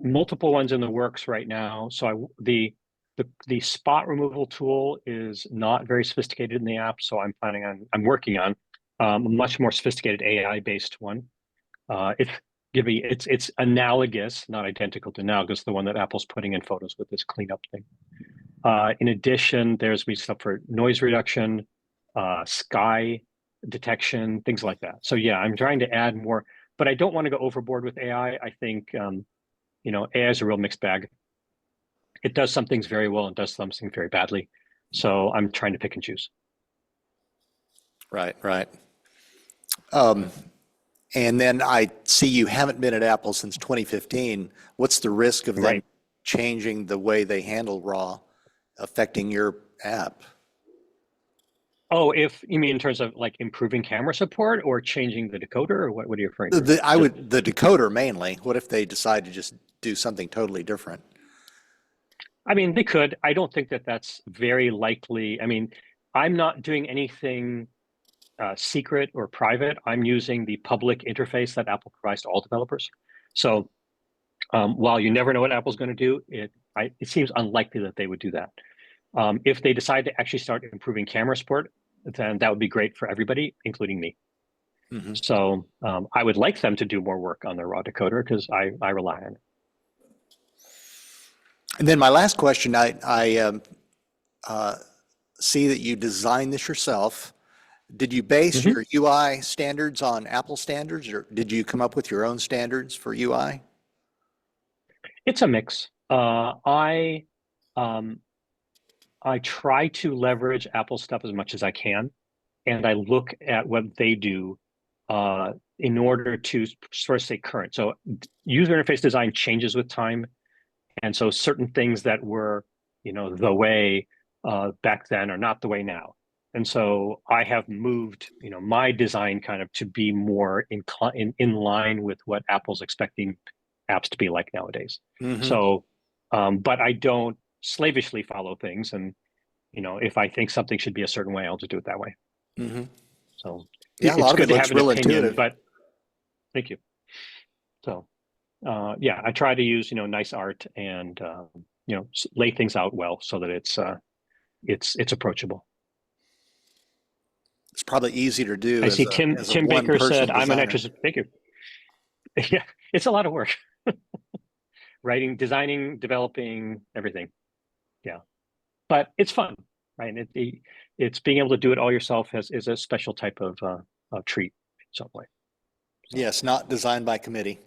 [SPEAKER 2] multiple ones in the works right now. So the spot removal tool is not very sophisticated in the app. So I'm working on a much more sophisticated AI-based one. It's analogous, not identical to now, because the one that Apple's putting in photos with this cleanup thing. In addition, there's stuff for noise reduction, sky detection, things like that. So yeah, I'm trying to add more, but I don't want to go overboard with AI. I think AI is a real mixed bag. It does some things very well and does some things very badly. So I'm trying to pick and choose.
[SPEAKER 1] Right. And then I see you haven't been at Apple since 2015. What's the risk of them changing the way they handle RAW, affecting your app?
[SPEAKER 2] Oh, if you mean in terms of like improving camera support or changing the decoder, or what are you referring to?
[SPEAKER 1] The decoder mainly. What if they decide to just do something totally different?
[SPEAKER 2] I mean, they could. I don't think that that's very likely. I mean, I'm not doing anything secret or private. I'm using the public interface that Apple provides to all developers. So while you never know what Apple's going to do, it seems unlikely that they would do that. If they decide to actually start improving camera support, then that would be great for everybody, including me. Mm-hmm. So I would like them to do more work on their raw decoder because I rely on it.
[SPEAKER 1] And then my last question, I see that you designed this yourself. Did you base your UI standards on Apple standards, or did you come up with your own standards for UI?
[SPEAKER 2] It's a mix. I try to leverage Apple stuff as much as I can, and I look at what they do in order to sort of stay current. So user interface design changes with time, and so certain things that were, the way back then are not the way now. And so I have moved, my design kind of to be more in line with what Apple's expecting apps to be like nowadays. Mm-hmm. So, but I don't slavishly follow things, and if I think something should be a certain way, I'll just do it that way. Mm-hmm. So
[SPEAKER 1] yeah, a lot of it looks real intuitive.
[SPEAKER 2] But thank you. So yeah, I try to use, nice art and, lay things out well so that it's approachable.
[SPEAKER 1] It's probably easier to do
[SPEAKER 2] I see
[SPEAKER 1] as a
[SPEAKER 2] Tim Baker
[SPEAKER 1] one-person
[SPEAKER 2] said, I'm an
[SPEAKER 1] designer.
[SPEAKER 2] actress. Thank you. Yeah, it's a lot of work. Writing, designing, developing, everything. Yeah, but it's fun, right? It's being able to do it all yourself is a special type of treat in some way.
[SPEAKER 1] Yes, not designed by committee.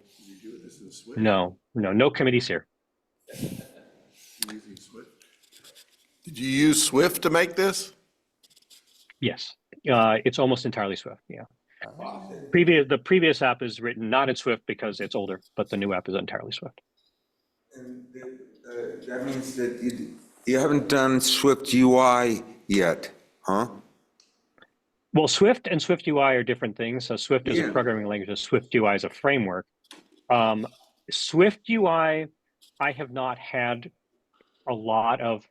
[SPEAKER 2] No committees here.
[SPEAKER 3] Did you use Swift to make this?
[SPEAKER 2] Yes, it's almost entirely Swift. Yeah. The previous app is written not in Swift because it's older, but the new app is entirely Swift.
[SPEAKER 4] And that means that you haven't done Swift UI yet, huh?
[SPEAKER 2] Well, Swift and Swift UI are different things. So Swift is a
[SPEAKER 4] Yeah.
[SPEAKER 2] programming language, and Swift UI is a framework. Swift UI, I have not had a lot of,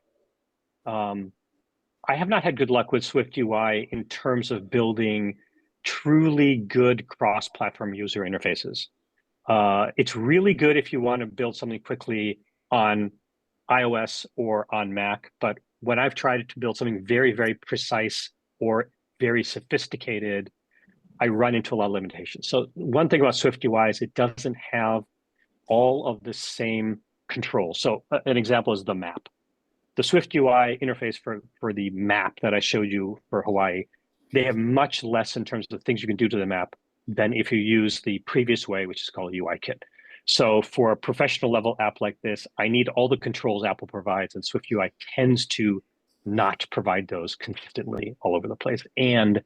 [SPEAKER 2] I have not had good luck with Swift UI in terms of building truly good cross-platform user interfaces. It's really good if you want to build something quickly on iOS or on Mac, but when I've tried to build something very, very precise or very sophisticated, I run into a lot of limitations. So one thing about Swift UI is it doesn't have all of the same controls. So an example is the map. The Swift UI interface for the map that I showed you for Hawaii, they have much less in terms of things you can do to the map than if you use the previous way, which is called UI Kit. So for a professional level app like this, I need all the controls Apple provides, and Swift UI tends to not provide those consistently all over the place. And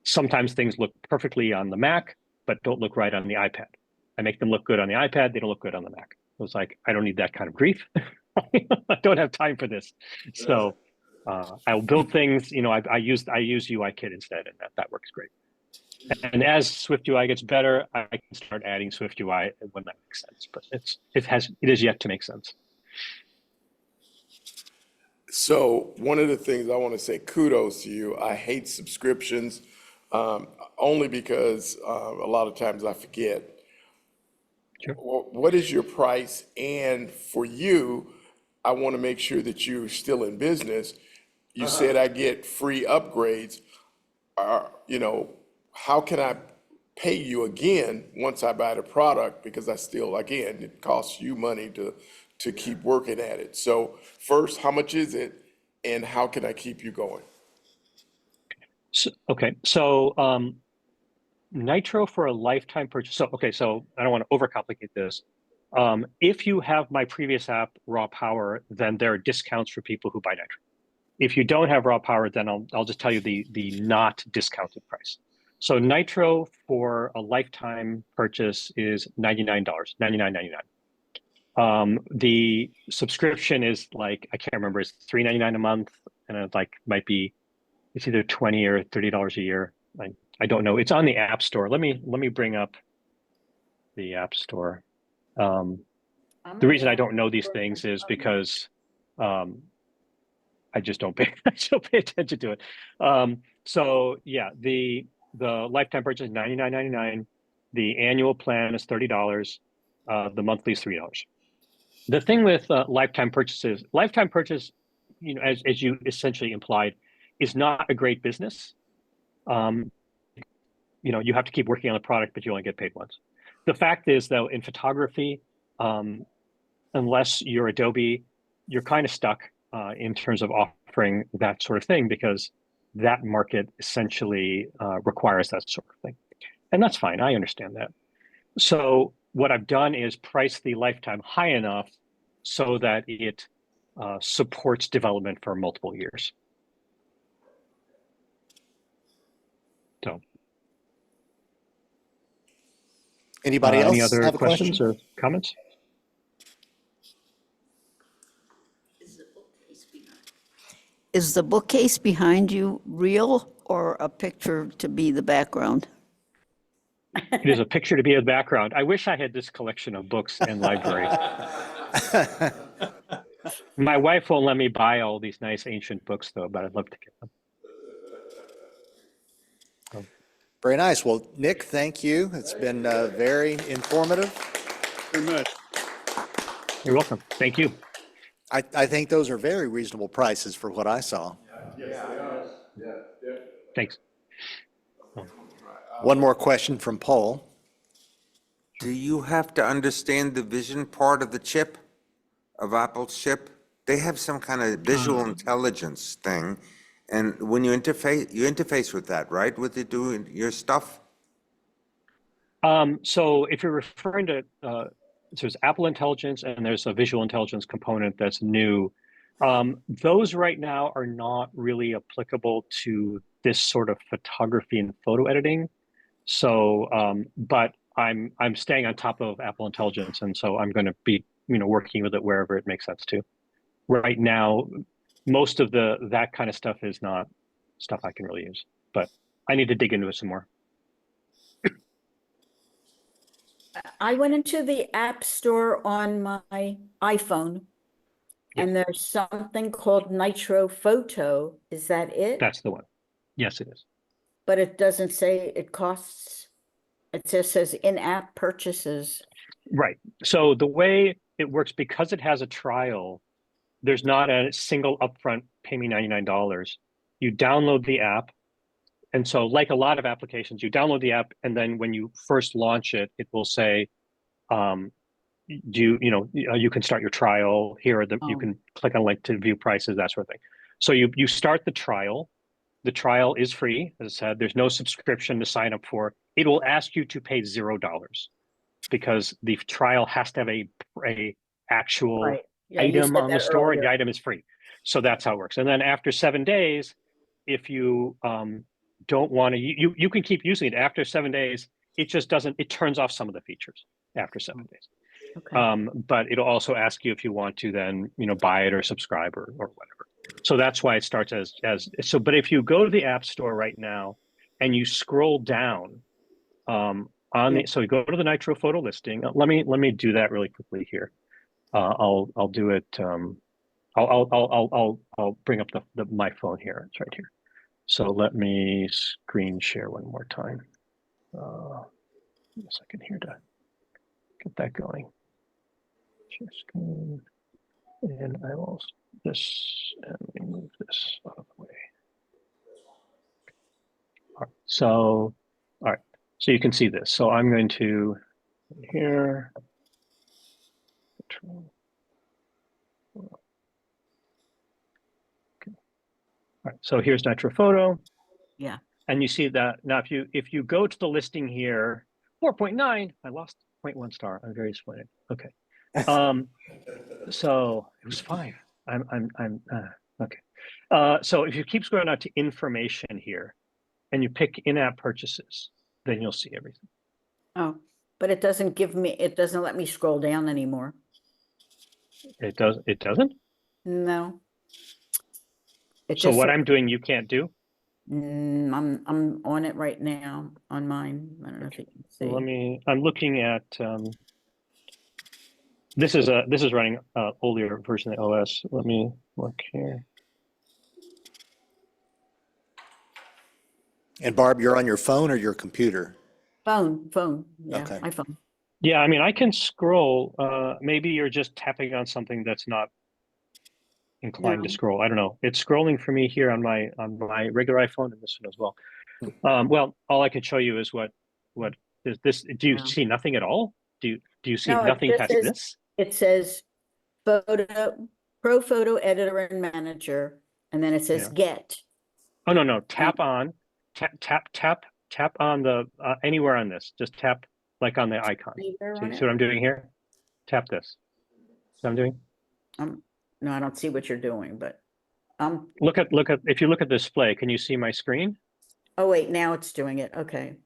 [SPEAKER 2] sometimes things look perfectly on the Mac, but don't look right on the iPad. I make them look good on the iPad, they don't look good on the Mac. It's like, I don't need that kind of grief. I don't have time for this. So I'll build things, I use UI Kit instead, and that works great. And as Swift UI gets better, I can start adding Swift UI when that makes sense. But it is yet to make sense.
[SPEAKER 3] So one of the things I want to say kudos to you. I hate subscriptions only because a lot of times I forget.
[SPEAKER 2] Sure.
[SPEAKER 3] What is your price? And for you, I want to make sure that you're still in business. You said I get free upgrades. How can I pay you again once I buy the product? Because again, it costs you money to keep working at it. So first, how much is it? And how can I keep you going?
[SPEAKER 2] So Nitro for a lifetime purchase. So I don't want to overcomplicate this. If you have my previous app, Raw Power, then there are discounts for people who buy Nitro. If you don't have Raw Power, then I'll just tell you the not discounted price. So Nitro for a lifetime purchase is $99, $99.99. The subscription is like, I can't remember, it's $3.99 a month, and it's either $20 or $30 a year. I don't know. It's on the App Store. Let me bring up the App Store. The reason I don't know these things is because I just don't pay attention to it. So yeah, the lifetime purchase is $99.99. The annual plan is $30. The monthly is $3. The thing with lifetime purchase, as you essentially implied, is not a great business. You have to keep working on the product, but you only get paid once. The fact is, though, in photography, unless you're Adobe, you're kind of stuck in terms of offering that sort of thing, because that market essentially requires that sort of thing. And that's fine. I understand that. So what I've done is price the lifetime high enough so that it supports development for multiple years. So.
[SPEAKER 1] Anybody else
[SPEAKER 2] Any other
[SPEAKER 1] have a
[SPEAKER 2] questions
[SPEAKER 1] question?
[SPEAKER 2] or comments?
[SPEAKER 6] Is the bookcase behind you real or a picture to be the background?
[SPEAKER 2] It is a picture to be in the background. I wish I had this collection of books and library. My wife won't let me buy all these nice ancient books, though, but I'd love to get them.
[SPEAKER 1] Very nice. Well, Nik, thank you. It's been very informative.
[SPEAKER 5] very much.
[SPEAKER 2] You're welcome. Thank you.
[SPEAKER 1] I think those are very reasonable prices for what I saw.
[SPEAKER 2] Thanks.
[SPEAKER 1] One more question from Paul.
[SPEAKER 4] Do you have to understand the vision part of the chip, of Apple's chip? They have some kind of visual intelligence thing. And when you interface with that, right? With it doing your stuff?
[SPEAKER 2] So if you're referring to, so there's Apple Intelligence and there's a visual intelligence component that's new. Those right now are not really applicable to this sort of photography and photo editing. So, but I'm staying on top of Apple Intelligence, and so I'm going to be, working with it wherever it makes sense to. Right now, most of that kind of stuff is not stuff I can really use, but I need to dig into it some more.
[SPEAKER 7] I went into the App Store on my iPhone, and there's something called Nitro Photo. Is that it?
[SPEAKER 2] That's the one. Yes, it is.
[SPEAKER 7] But it doesn't say it costs. It just says in-app purchases.
[SPEAKER 2] Right. So the way it works, because it has a trial, there's not a single upfront pay me $99. You download the app. And so like a lot of applications, you download the app, and then when you first launch it, it will say, you can start your trial here. You can click on link to view prices, that sort of thing. So you start the trial. The trial is free. As I said, there's no subscription to sign up for. It will ask you to pay $0 because the trial has to have a actual
[SPEAKER 7] Right. Yeah, you
[SPEAKER 2] item
[SPEAKER 7] said
[SPEAKER 2] on the
[SPEAKER 7] that
[SPEAKER 2] store, and the
[SPEAKER 7] earlier.
[SPEAKER 2] item is free. So that's how it works. And then after 7 days, if you don't want to, you can keep using it. After 7 days, it just doesn't, it turns off some of the features after 7 days.
[SPEAKER 7] Okay.
[SPEAKER 2] But it'll also ask you if you want to then, buy it or subscribe or whatever. So that's why it starts as so. But if you go to the App Store right now and you scroll down so you go to the Nitro photo listing. Let me do that really quickly here. I'll do it. I'll bring up my phone here. It's right here. So let me screen share one more time. Give me a second here to get that going. Share screen, and I will this and move this out of the way. All right. So, all right. So you can see this. So I'm going to here. Control. Okay. All right. So here's Nitro Photo.
[SPEAKER 7] Yeah.
[SPEAKER 2] And you see that now if you go to the listing here, 4.9, I lost 0.1 star. I'm very disappointed. Okay. So it was 5. Okay. So if you keep scrolling out to information here and you pick in-app purchases, then you'll see everything.
[SPEAKER 7] Oh, but it doesn't let me scroll down anymore.
[SPEAKER 2] It doesn't?
[SPEAKER 7] No.
[SPEAKER 2] So what I'm doing, you can't do?
[SPEAKER 7] I'm on it right now on mine. I don't know if you can see.
[SPEAKER 2] So I'm looking at, this is running older version of the OS. Let me look here.
[SPEAKER 1] And Barb, you're on your phone or your computer?
[SPEAKER 7] Phone. Yeah,
[SPEAKER 1] Okay.
[SPEAKER 7] my phone.
[SPEAKER 2] Yeah, I mean, I can scroll. Maybe you're just tapping on something that's not inclined to
[SPEAKER 7] No.
[SPEAKER 2] scroll. I don't know. It's scrolling for me here on my regular iPhone and this one as well. Well, all I can show you is what is this. Do you
[SPEAKER 7] No.
[SPEAKER 2] see nothing at all? Do you see
[SPEAKER 7] No, it
[SPEAKER 2] nothing
[SPEAKER 7] just
[SPEAKER 2] past
[SPEAKER 7] says-
[SPEAKER 2] this?
[SPEAKER 7] It says Pro Photo Editor and Manager, and then it says
[SPEAKER 2] Yeah.
[SPEAKER 7] Get.
[SPEAKER 2] Oh no! Tap on the anywhere on this. Just tap like on the icon.
[SPEAKER 7] Anywhere on
[SPEAKER 2] See
[SPEAKER 7] it?
[SPEAKER 2] what I'm doing here? Tap this. See what I'm doing?
[SPEAKER 7] No, I don't see what you're doing, but
[SPEAKER 2] Look at if you look at display, can you see my screen?
[SPEAKER 7] oh wait, now it's doing it. Okay.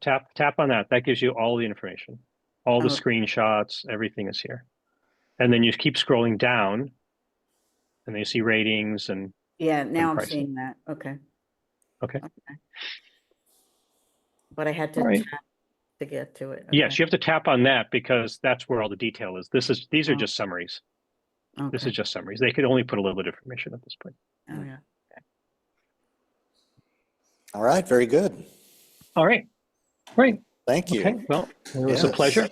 [SPEAKER 2] Tap on that. That gives you all the information. All the
[SPEAKER 7] Oh.
[SPEAKER 2] screenshots, everything is here. And then you keep scrolling down and then you see ratings and
[SPEAKER 7] Yeah, now I'm
[SPEAKER 2] pricing.
[SPEAKER 7] seeing that. Okay.
[SPEAKER 2] Okay.
[SPEAKER 7] But I had to
[SPEAKER 2] All right.
[SPEAKER 7] tap to get to it.
[SPEAKER 2] Yes,
[SPEAKER 7] Okay.
[SPEAKER 2] you have to tap on that because that's where all the detail is. These are
[SPEAKER 7] Oh.
[SPEAKER 2] just summaries. This
[SPEAKER 7] Okay.
[SPEAKER 2] is just summaries. They could only put a little bit of information at this point.
[SPEAKER 7] Oh, yeah.
[SPEAKER 1] All right, very good.
[SPEAKER 2] All right. Great.
[SPEAKER 1] Thank you.
[SPEAKER 2] Okay. Well, it was a
[SPEAKER 1] Yes.
[SPEAKER 2] pleasure.